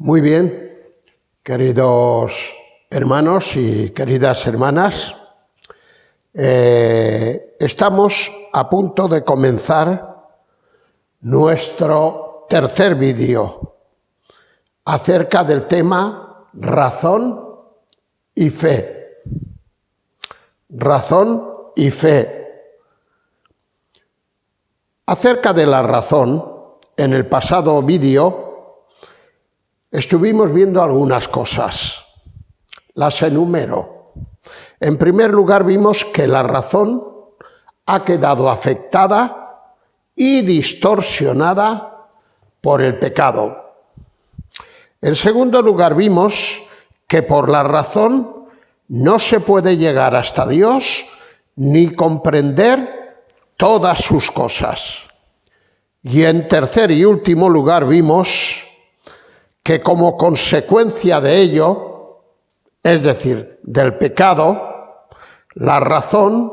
Muy bien, queridos hermanos y queridas hermanas, estamos a punto de comenzar nuestro tercer vídeo acerca del tema razón y fe. Razón y fe. Acerca de la razón, en el pasado vídeo estuvimos viendo algunas cosas. Las enumero. En primer lugar, vimos que la razón ha quedado afectada y distorsionada por el pecado. En segundo lugar, vimos que por la razón no se puede llegar hasta Dios ni comprender todas sus cosas. Y en tercer y último lugar, vimos que como consecuencia de ello, es decir, del pecado, la razón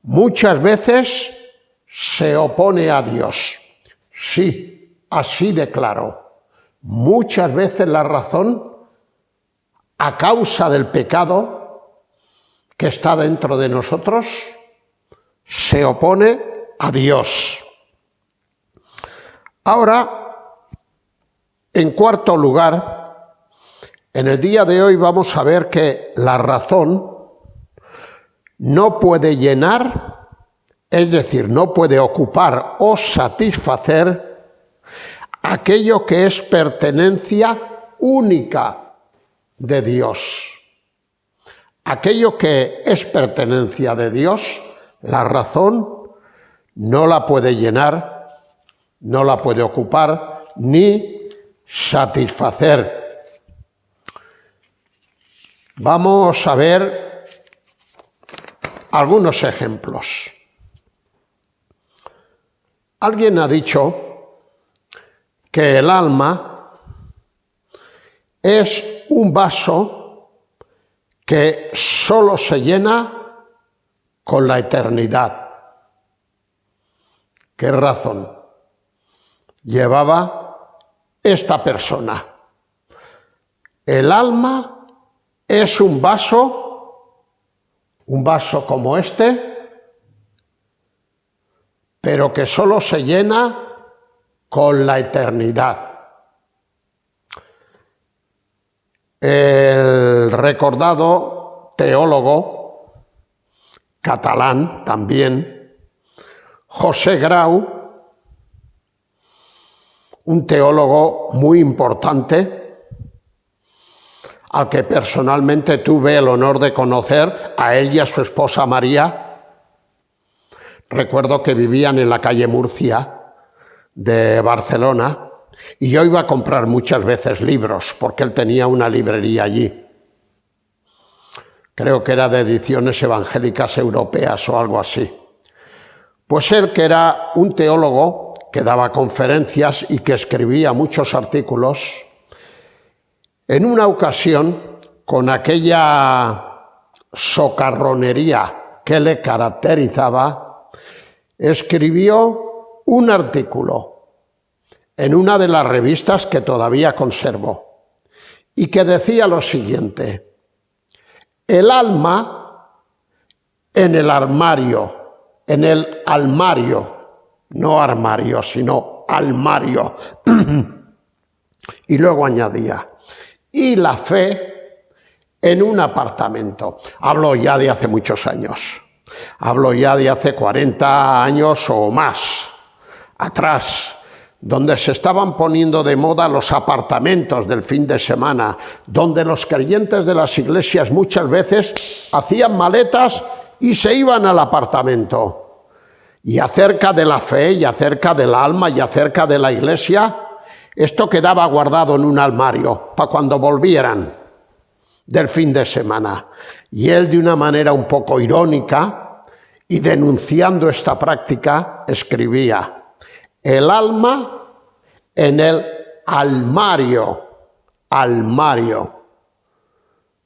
muchas veces se opone a Dios. Sí, así de claro. Muchas veces la razón, a causa del pecado que está dentro de nosotros, se opone a Dios. Ahora, en cuarto lugar, en el día de hoy vamos a ver que la razón no puede llenar, es decir, no puede ocupar o satisfacer aquello que es pertenencia única de Dios. Aquello que es pertenencia de Dios, la razón no la puede llenar, no la puede ocupar ni satisfacer. Vamos a ver algunos ejemplos. Alguien ha dicho que el alma es un vaso que solo se llena con la eternidad. ¿Qué razón llevaba esta persona? El alma es un vaso como este, pero que solo se llena con la eternidad. El recordado teólogo catalán también, José Grau, un teólogo muy importante, al que personalmente tuve el honor de conocer, a él y a su esposa María. Recuerdo que vivían en la calle Murcia de Barcelona y yo iba a comprar muchas veces libros porque él tenía una librería allí. Creo que era de ediciones evangélicas europeas o algo así. Pues él, que era un teólogo que daba conferencias y que escribía muchos artículos, en una ocasión, con aquella socarronería que le caracterizaba, escribió un artículo en una de las revistas que todavía conservo y que decía lo siguiente: el alma en el armario, no armario, sino almario. Y luego añadía, y la fe en un apartamento. Hablo ya de hace muchos años. Hablo ya de hace 40 años o más atrás, donde se estaban poniendo de moda los apartamentos del fin de semana, donde los creyentes de las iglesias muchas veces hacían maletas y se iban al apartamento. Y acerca de la fe, y acerca del alma, y acerca de la iglesia, esto quedaba guardado en un armario para cuando volvieran del fin de semana. Y él, de una manera un poco irónica y denunciando esta práctica, escribía: el alma en el armario.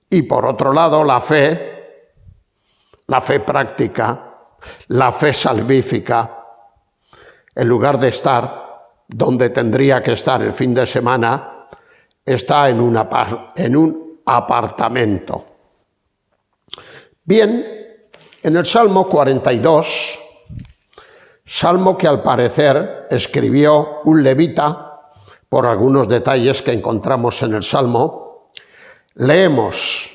Y por otro lado, la fe práctica, la fe salvífica, en lugar de estar donde tendría que estar el fin de semana, está en un apartamento. Bien, en el Salmo 42, salmo que al parecer escribió un levita, por algunos detalles que encontramos en el Salmo, leemos.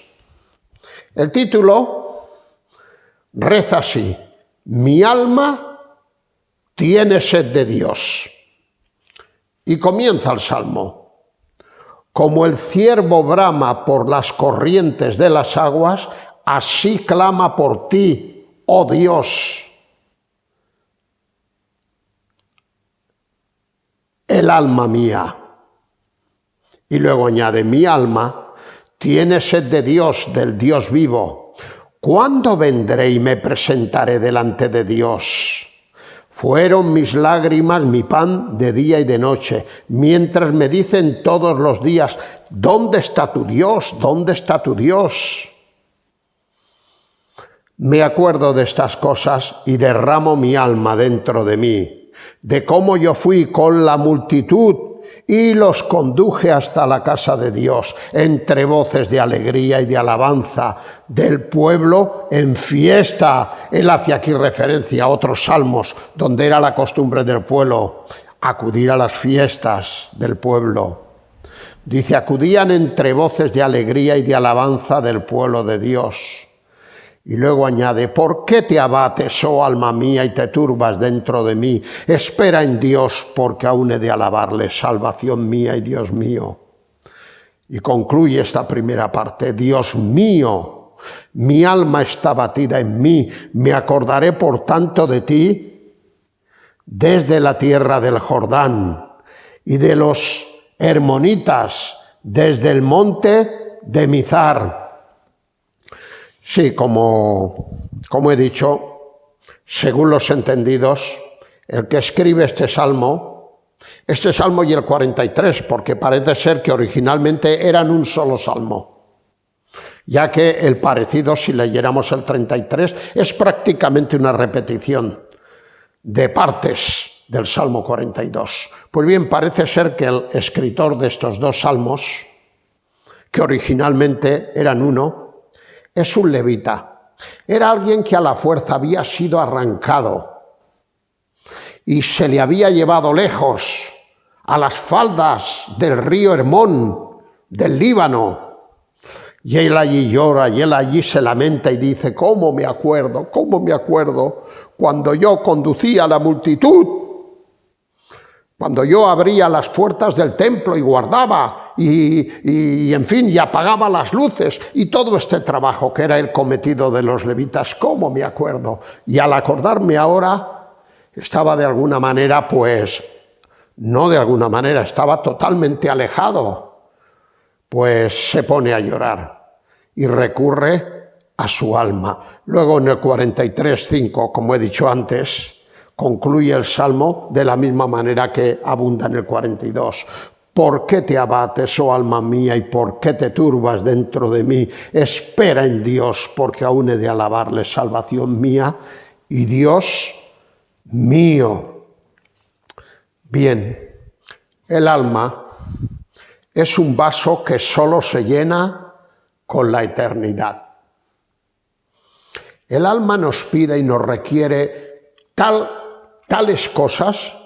El título reza así: mi alma tiene sed de Dios. Y comienza el Salmo. Como el ciervo brama por las corrientes de las aguas, así clama por ti, oh Dios. El alma mía. Y luego añade, mi alma tiene sed de Dios, del Dios vivo. ¿Cuándo vendré y me presentaré delante de Dios? Fueron mis lágrimas mi pan de día y de noche, mientras me dicen todos los días, ¿dónde está tu Dios? ¿Dónde está tu Dios? Me acuerdo de estas cosas y derramo mi alma dentro de mí, de cómo yo fui con la multitud y los conduje hasta la casa de Dios, entre voces de alegría y de alabanza del pueblo en fiesta. Él hace aquí referencia a otros salmos, donde era la costumbre del pueblo acudir a las fiestas del pueblo. Dice, acudían entre voces de alegría y de alabanza del pueblo de Dios. Y luego añade, ¿por qué te abates, oh alma mía, y te turbas dentro de mí? Espera en Dios, porque aún he de alabarle, salvación mía y Dios mío. Y concluye esta primera parte, Dios mío, mi alma está batida en mí, me acordaré por tanto de ti desde la tierra del Jordán y de los hermonitas, desde el monte de Mizar. Sí, como he dicho, según los entendidos, el que escribe este salmo y el 43, porque parece ser que originalmente eran un solo salmo, ya que el parecido, si leyéramos el 33, es prácticamente una repetición de partes del Salmo 42. Pues bien, parece ser que el escritor de estos dos salmos, que originalmente eran uno, es un levita. Era alguien que a la fuerza había sido arrancado y se le había llevado lejos, a las faldas del río Hermón, del Líbano. Y él allí llora, y él allí se lamenta y dice, ¿cómo me acuerdo cuando yo conducía a la multitud? Cuando yo abría las puertas del templo y guardaba y en fin, y apagaba las luces y todo este trabajo que era el cometido de los levitas, ¿cómo me acuerdo? Y al acordarme ahora, estaba de alguna manera, estaba totalmente alejado, pues se pone a llorar y recurre a su alma. Luego en el 43:5, como he dicho antes, concluye el Salmo de la misma manera que abunda en el 42. ¿Por qué te abates, oh alma mía, y por qué te turbas dentro de mí? Espera en Dios, porque aún he de alabarle, salvación mía y Dios mío. Bien, el alma es un vaso que solo se llena con la eternidad. El alma nos pide y nos requiere tales cosas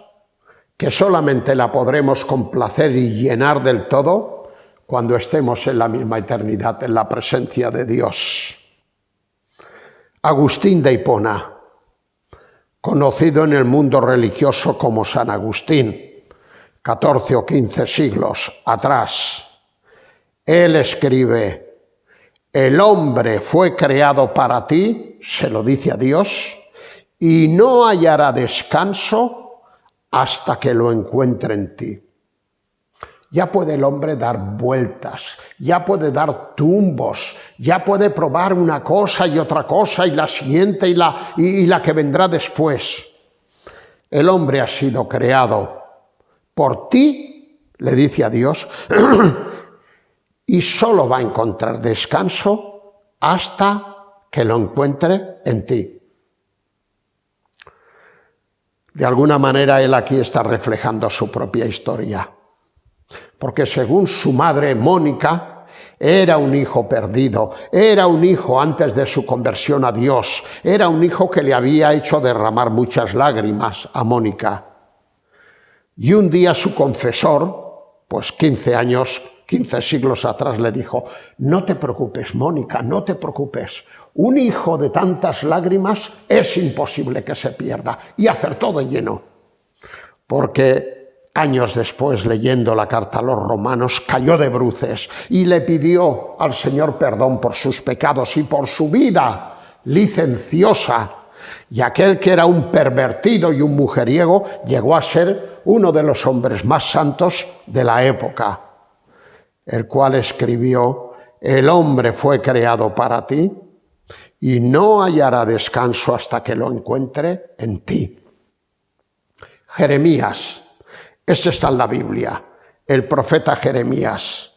que solamente la podremos complacer y llenar del todo cuando estemos en la misma eternidad, en la presencia de Dios. Agustín de Hipona, conocido en el mundo religioso como San Agustín, 14 o 15 siglos atrás, él escribe, el hombre fue creado para ti, se lo dice a Dios, y no hallará descanso hasta que lo encuentre en ti. Ya puede el hombre dar vueltas, ya puede dar tumbos, ya puede probar una cosa y otra cosa y la siguiente y la que vendrá después. El hombre ha sido creado por ti, le dice a Dios, y solo va a encontrar descanso hasta que lo encuentre en ti. De alguna manera él aquí está reflejando su propia historia. porque según su madre Mónica, era un hijo perdido, era un hijo antes de su conversión a Dios, era un hijo que le había hecho derramar muchas lágrimas a Mónica. Y un día su confesor, pues 15 siglos atrás, le dijo: no te preocupes, Mónica, no te preocupes. Un hijo de tantas lágrimas es imposible que se pierda. Y acertó de lleno, porque años después, leyendo la carta a los romanos, cayó de bruces y le pidió al Señor perdón por sus pecados y por su vida licenciosa. Y aquel que era un pervertido y un mujeriego llegó a ser uno de los hombres más santos de la época, el cual escribió: el hombre fue creado para ti y no hallará descanso hasta que lo encuentre en ti. Jeremías, este está en la Biblia, el profeta Jeremías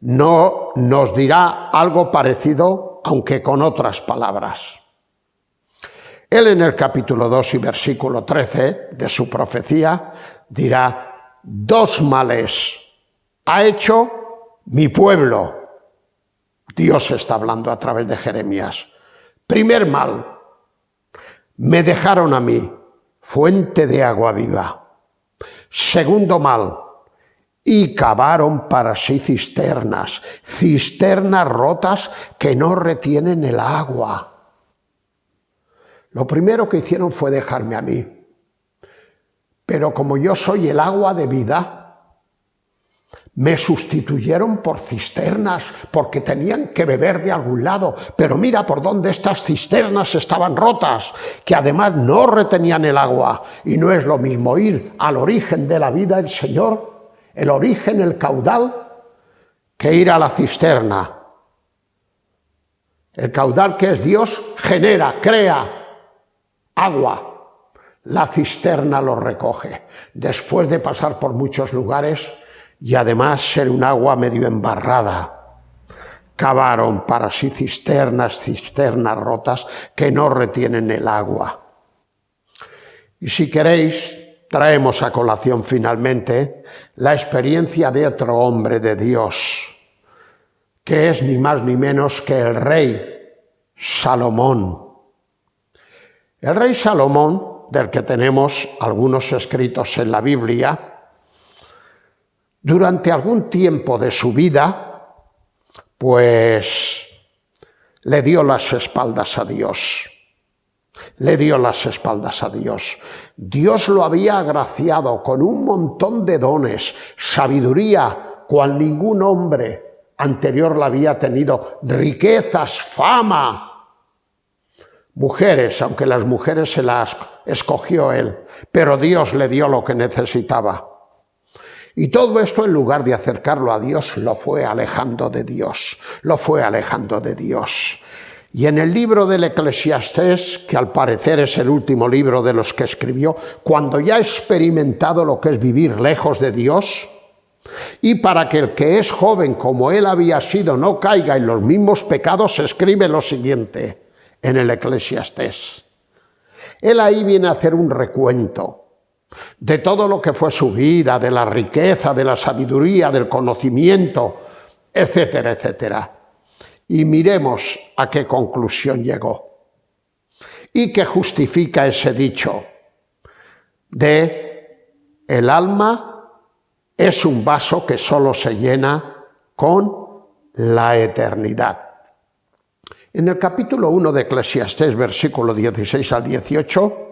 no nos dirá algo parecido, aunque con otras palabras. Él, en el capítulo 2 y versículo 13 de su profecía, dirá: dos males ha hecho mi pueblo. Dios está hablando a través de Jeremías. Primer mal: me dejaron a mí, fuente de agua viva. Segundo mal: y cavaron para sí cisternas rotas que no retienen el agua. Lo primero que hicieron fue dejarme a mí. Pero como yo soy el agua de vida, me sustituyeron por cisternas, porque tenían que beber de algún lado. Pero mira por dónde estas cisternas estaban rotas, que además no retenían el agua. Y no es lo mismo ir al origen de la vida, el Señor, el origen, el caudal, que ir a la cisterna. El caudal, que es Dios, genera, crea agua. La cisterna lo recoge, después de pasar por muchos lugares y además ser un agua medio embarrada. Cavaron para sí cisternas rotas que no retienen el agua. Y si queréis, traemos a colación finalmente la experiencia de otro hombre de Dios, que es ni más ni menos que el rey Salomón. El rey Salomón, del que tenemos algunos escritos en la Biblia, durante algún tiempo de su vida, pues le dio las espaldas a Dios. Le dio las espaldas a Dios. Dios lo había agraciado con un montón de dones, sabiduría, cual ningún hombre anterior la había tenido, riquezas, fama. Mujeres, aunque las mujeres se las escogió él, pero Dios le dio lo que necesitaba. Y todo esto, en lugar de acercarlo a Dios, lo fue alejando de Dios, lo fue alejando de Dios. Y en el libro del Eclesiastés, que al parecer es el último libro de los que escribió, cuando ya ha experimentado lo que es vivir lejos de Dios, y para que el que es joven como él había sido no caiga en los mismos pecados, escribe lo siguiente en el Eclesiastés. Él ahí viene a hacer un recuento de todo lo que fue su vida, de la riqueza, de la sabiduría, del conocimiento, etcétera, etcétera. Y miremos a qué conclusión llegó. Y que justifica ese dicho de: el alma es un vaso que solo se llena con la eternidad. En el capítulo 1 de Eclesiastés, versículo 16 al 18,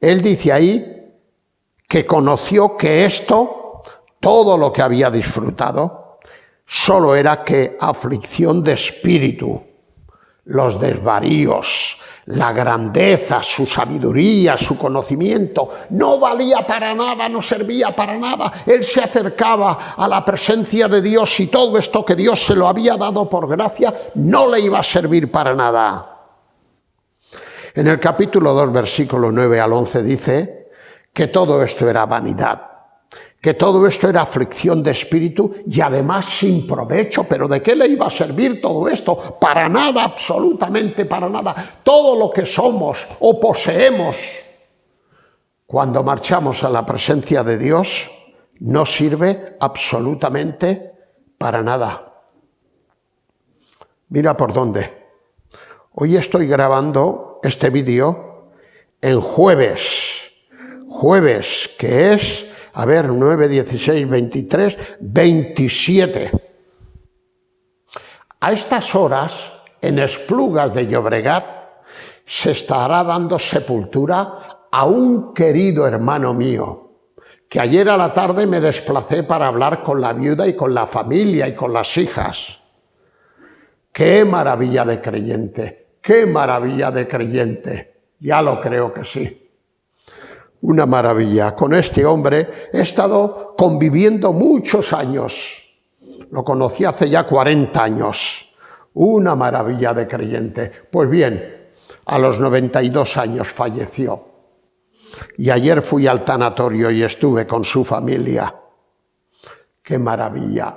él dice ahí que conoció que esto, todo lo que había disfrutado, solo era que aflicción de espíritu, los desvaríos, la grandeza, su sabiduría, su conocimiento, no valía para nada, no servía para nada. Él se acercaba a la presencia de Dios y todo esto que Dios se lo había dado por gracia no le iba a servir para nada. En el capítulo 2, versículo 9 al 11 dice que todo esto era vanidad, que todo esto era aflicción de espíritu y además sin provecho. ¿Pero de qué le iba a servir todo esto? Para nada, absolutamente para nada. Todo lo que somos o poseemos, cuando marchamos a la presencia de Dios, no sirve absolutamente para nada. Mira por dónde. Hoy estoy grabando este vídeo en jueves, que es, 9, 16, 23, 27. A estas horas, en Esplugas de Llobregat, se estará dando sepultura a un querido hermano mío, que ayer a la tarde me desplacé para hablar con la viuda y con la familia y con las hijas. ¡Qué maravilla de creyente! ¡Qué maravilla de creyente! Ya lo creo que sí. Una maravilla. Con este hombre he estado conviviendo muchos años. Lo conocí hace ya 40 años. Una maravilla de creyente. Pues bien, a los 92 años falleció. Y ayer fui al tanatorio y estuve con su familia. ¡Qué maravilla!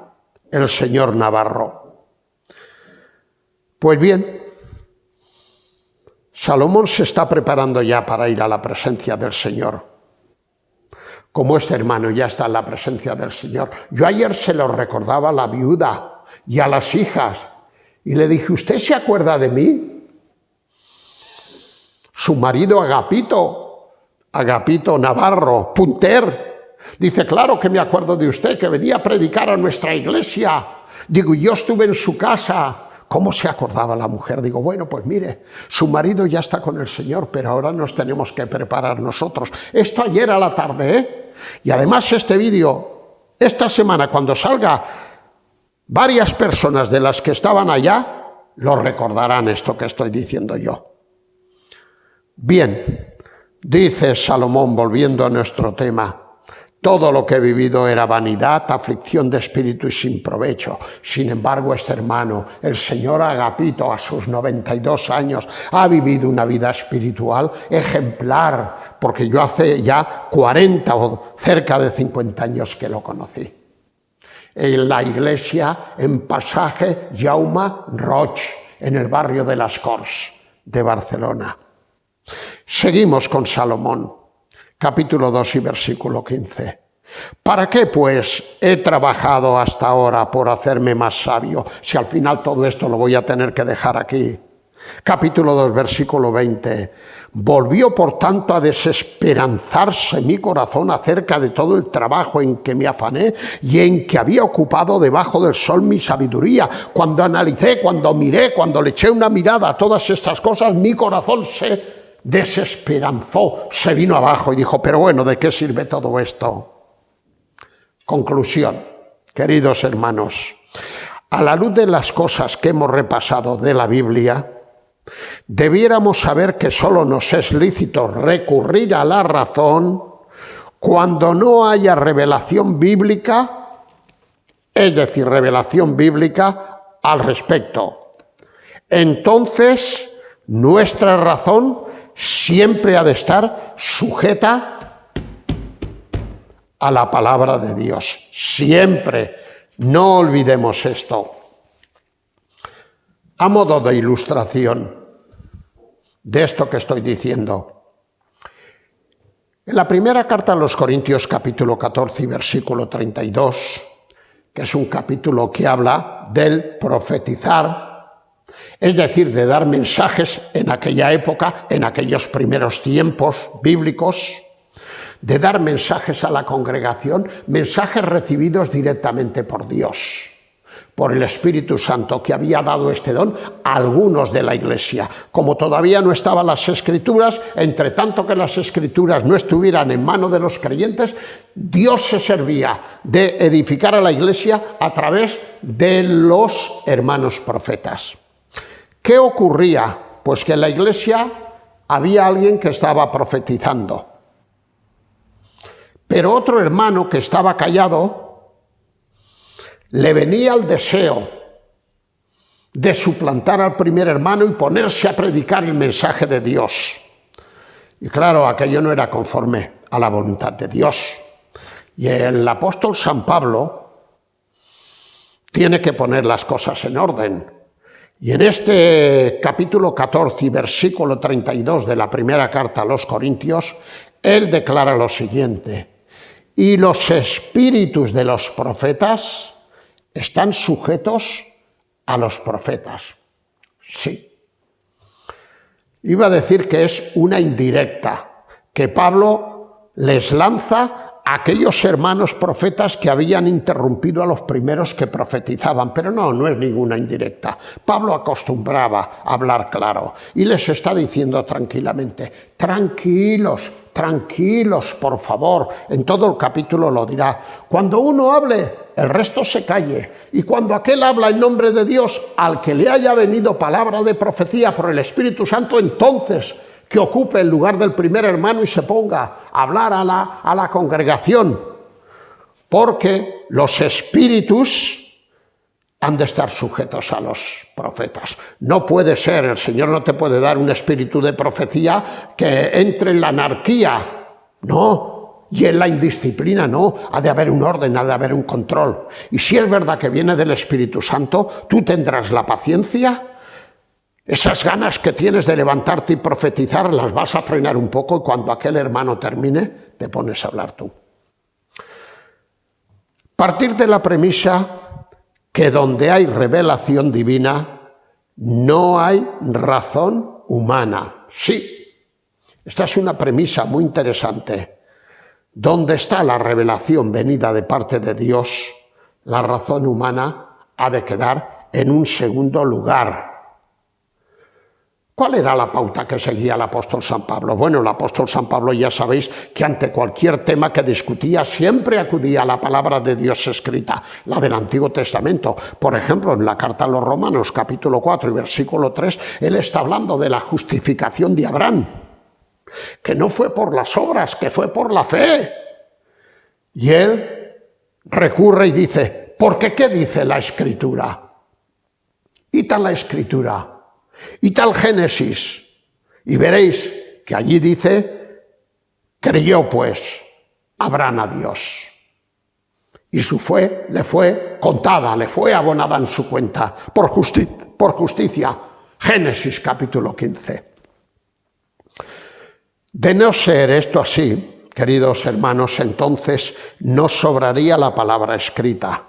El señor Navarro. Pues bien, Salomón se está preparando ya para ir a la presencia del Señor. Como este hermano ya está en la presencia del Señor. Yo ayer se lo recordaba a la viuda y a las hijas y le dije, ¿usted se acuerda de mí? Su marido Agapito Navarro, Punter, dice, claro que me acuerdo de usted, que venía a predicar a nuestra iglesia. Digo, yo estuve en su casa. ¿Cómo se acordaba la mujer? Digo, bueno, pues mire, su marido ya está con el Señor, pero ahora nos tenemos que preparar nosotros. Esto ayer a la tarde, ¿eh? Y además este vídeo, esta semana, cuando salga, varias personas de las que estaban allá, lo recordarán esto que estoy diciendo yo. Bien, dice Salomón, volviendo a nuestro tema, todo lo que he vivido era vanidad, aflicción de espíritu y sin provecho. Sin embargo, este hermano, el señor Agapito, a sus 92 años, ha vivido una vida espiritual ejemplar, porque yo hace ya 40 o cerca de 50 años que lo conocí. En la iglesia, en Pasaje Jaume Roig, en el barrio de Las Corts de Barcelona. Seguimos con Salomón. Capítulo 2 y versículo 15. ¿Para qué, pues, he trabajado hasta ahora por hacerme más sabio, si al final todo esto lo voy a tener que dejar aquí? Capítulo 2, versículo 20. Volvió, por tanto, a desesperanzarse mi corazón acerca de todo el trabajo en que me afané y en que había ocupado debajo del sol mi sabiduría. Cuando analicé, cuando miré, cuando le eché una mirada a todas estas cosas, mi corazón se desesperanzó, se vino abajo y dijo, pero bueno, ¿de qué sirve todo esto? Conclusión, queridos hermanos, a la luz de las cosas que hemos repasado de la Biblia, debiéramos saber que solo nos es lícito recurrir a la razón cuando no haya revelación bíblica, es decir, revelación bíblica al respecto. Entonces, nuestra razón siempre ha de estar sujeta a la palabra de Dios. Siempre. No olvidemos esto. A modo de ilustración de esto que estoy diciendo, en la primera carta a los Corintios, capítulo 14 y versículo 32, que es un capítulo que habla del profetizar, es decir, de dar mensajes en aquella época, en aquellos primeros tiempos bíblicos, de dar mensajes a la congregación, mensajes recibidos directamente por Dios, por el Espíritu Santo, que había dado este don a algunos de la Iglesia. Como todavía no estaban las Escrituras, entre tanto que las Escrituras no estuvieran en manos de los creyentes, Dios se servía de edificar a la Iglesia a través de los hermanos profetas. ¿Qué ocurría? Pues que en la iglesia había alguien que estaba profetizando, pero otro hermano que estaba callado le venía el deseo de suplantar al primer hermano y ponerse a predicar el mensaje de Dios. Y claro, aquello no era conforme a la voluntad de Dios. Y el apóstol San Pablo tiene que poner las cosas en orden. Y en este capítulo 14 y versículo 32 de la primera carta a los Corintios, él declara lo siguiente: y los espíritus de los profetas están sujetos a los profetas. Sí. Iba a decir que es una indirecta, que Pablo les lanza a aquellos hermanos profetas que habían interrumpido a los primeros que profetizaban, pero no es ninguna indirecta. Pablo acostumbraba a hablar claro y les está diciendo tranquilamente, tranquilos, por favor. En todo el capítulo lo dirá. Cuando uno hable, el resto se calle. Y cuando aquel habla en nombre de Dios, al que le haya venido palabra de profecía por el Espíritu Santo, entonces que ocupe el lugar del primer hermano y se ponga a hablar a la congregación. Porque los espíritus han de estar sujetos a los profetas. No puede ser, el Señor no te puede dar un espíritu de profecía que entre en la anarquía. No, y en la indisciplina no. Ha de haber un orden, ha de haber un control. Y si es verdad que viene del Espíritu Santo, tú tendrás la paciencia. Esas ganas que tienes de levantarte y profetizar las vas a frenar un poco y cuando aquel hermano termine, te pones a hablar tú. Partir de la premisa que donde hay revelación divina no hay razón humana. Sí, esta es una premisa muy interesante. Donde está la revelación venida de parte de Dios, la razón humana ha de quedar en un segundo lugar. ¿Cuál era la pauta que seguía el apóstol San Pablo? Bueno, el apóstol San Pablo ya sabéis que ante cualquier tema que discutía siempre acudía a la palabra de Dios escrita, la del Antiguo Testamento. Por ejemplo, en la carta a los Romanos, capítulo 4 y versículo 3, él está hablando de la justificación de Abraham, que no fue por las obras, que fue por la fe. Y él recurre y dice, ¿porque qué dice la Escritura? Y tal la Escritura. Y tal Génesis, y veréis que allí dice, creyó pues Abraham a Dios, y su fe le fue contada, le fue abonada en su cuenta, por justicia. Génesis capítulo 15. De no ser esto así, queridos hermanos, entonces nos sobraría la palabra escrita,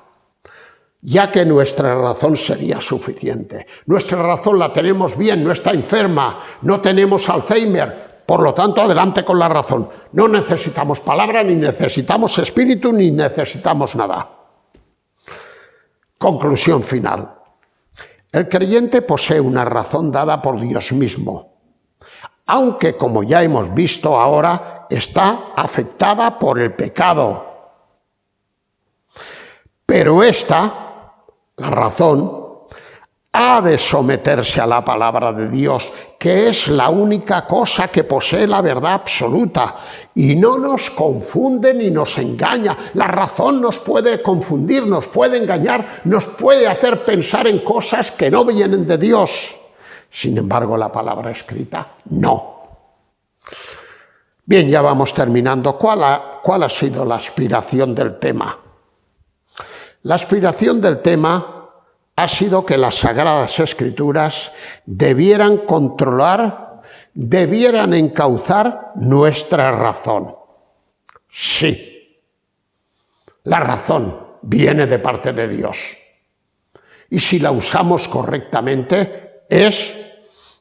ya que nuestra razón sería suficiente. Nuestra razón la tenemos bien, no está enferma, no tenemos Alzheimer, por lo tanto, adelante con la razón. No necesitamos palabra, ni necesitamos espíritu, ni necesitamos nada. Conclusión final. El creyente posee una razón dada por Dios mismo, aunque, como ya hemos visto ahora, está afectada por el pecado. Pero esta, la razón, ha de someterse a la palabra de Dios, que es la única cosa que posee la verdad absoluta y no nos confunde ni nos engaña. La razón nos puede confundir, nos puede engañar, nos puede hacer pensar en cosas que no vienen de Dios. Sin embargo, la palabra escrita, no. Bien, ya vamos terminando. ¿Cuál ha sido la aspiración del tema? La aspiración del tema ha sido que las Sagradas Escrituras debieran controlar, debieran encauzar nuestra razón. Sí, la razón viene de parte de Dios. Y si la usamos correctamente, es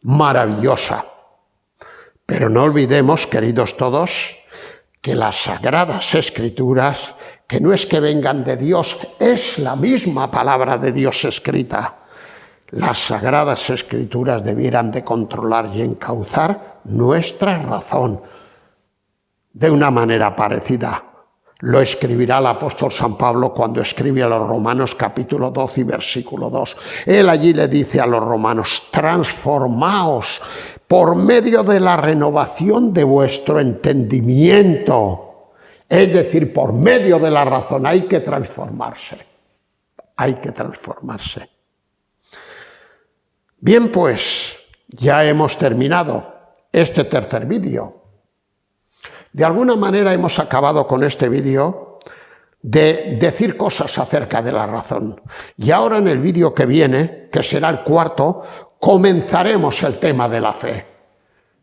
maravillosa. Pero no olvidemos, queridos todos, que las Sagradas Escrituras, que no es que vengan de Dios, es la misma palabra de Dios escrita. Las Sagradas Escrituras debieran de controlar y encauzar nuestra razón de una manera parecida. Lo escribirá el apóstol San Pablo cuando escribe a los Romanos capítulo 12 y versículo 2. Él allí le dice a los romanos, transformaos por medio de la renovación de vuestro entendimiento. Es decir, por medio de la razón hay que transformarse. Hay que transformarse. Bien, pues, ya hemos terminado este tercer vídeo. De alguna manera hemos acabado con este vídeo de decir cosas acerca de la razón. Y ahora en el vídeo que viene, que será el cuarto, comenzaremos el tema de la fe.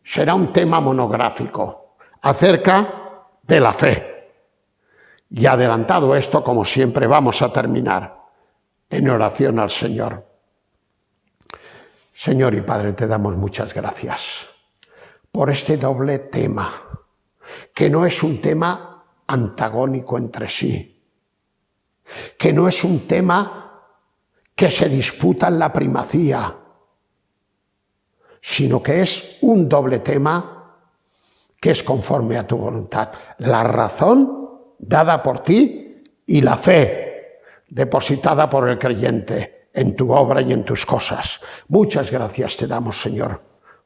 Será un tema monográfico acerca de la fe. Y adelantado esto, como siempre, vamos a terminar en oración al Señor. Señor y Padre, te damos muchas gracias por este doble tema, que no es un tema antagónico entre sí, que no es un tema que se disputa en la primacía, sino que es un doble tema que es conforme a tu voluntad. La razón dada por ti y la fe depositada por el creyente en tu obra y en tus cosas. Muchas gracias te damos, Señor,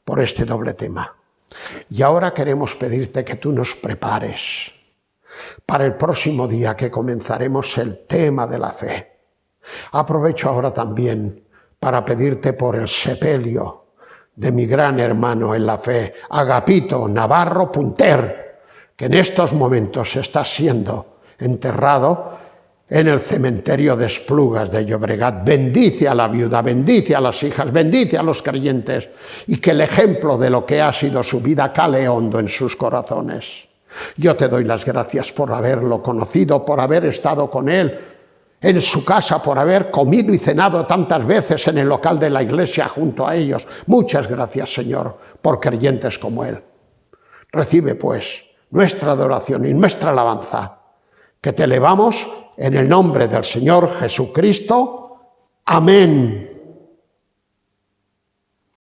por este doble tema. Y ahora queremos pedirte que tú nos prepares para el próximo día que comenzaremos el tema de la fe. Aprovecho ahora también para pedirte por el sepelio de mi gran hermano en la fe, Agapito Navarro Punter, que en estos momentos está siendo enterrado en el cementerio de Esplugas de Llobregat. Bendice a la viuda, bendice a las hijas, bendice a los creyentes, y que el ejemplo de lo que ha sido su vida cale hondo en sus corazones. Yo te doy las gracias por haberlo conocido, por haber estado con él en su casa, por haber comido y cenado tantas veces en el local de la iglesia junto a ellos. Muchas gracias, Señor, por creyentes como él. Recibe, pues, nuestra adoración y nuestra alabanza, que te elevamos en el nombre del Señor Jesucristo. Amén.